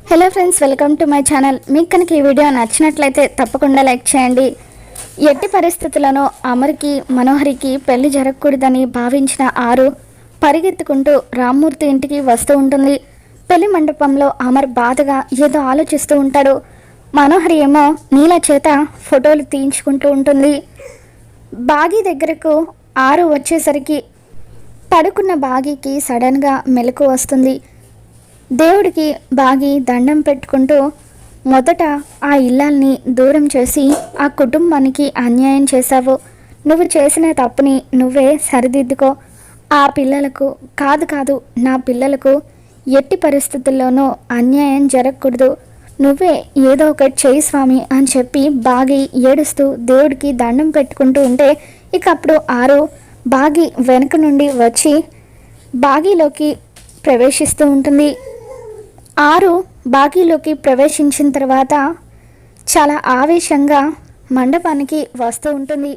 Hello friends, welcome to my channel. మీకు కనుక ఈ వీడియో నచ్చినట్లయితే తప్పకుండా లైక్ చేయండి. ఎట్టి పరిస్థితులను అమర్కి మనోహరికి పెళ్లి జరగకూడదని భావించిన ఆరు పరిగెత్తుకుంటూ రామ్మూర్తి ఇంటికి వస్తూ ఉంటుంది. పెళ్లి మండపంలో అమర్ బాధగా ఏదో ఆలోచిస్తూ ఉంటాడు. మనోహరి ఏమో నీల చేత ఫోటోలు తీయించుకుంటూ ఉంటుంది. బాగి దగ్గరకు ఆరు వచ్చేసరికి పడుకున్న బాగికి సడన్గా మెలకు వస్తుంది. దేవుడికి బాగి దండం పెట్టుకుంటూ, మొదట ఆ ఇల్లాల్ని దూరం చేసి ఆ కుటుంబానికి అన్యాయం చేశావు. నువ్వు చేసిన తప్పుని నువ్వే సరిదిద్దుకో. ఆ పిల్లలకు కాదు నా పిల్లలకు ఎట్టి పరిస్థితుల్లోనూ అన్యాయం జరగకూడదు. నువ్వే ఏదో ఒకటి చేయి స్వామి అని చెప్పి బాగి ఏడుస్తూ దేవుడికి దండం పెట్టుకుంటూ ఉంటే, ఇక అప్పుడు ఆరు బాగి వెనుక నుండి వచ్చి బాగిలోకి ప్రవేశిస్తూ ఉంటుంది. ఆరు బాగిలోకి ప్రవేశించిన తర్వాత చాలా ఆవేశంగా మండపానికి వస్తూ ఉంటుంది.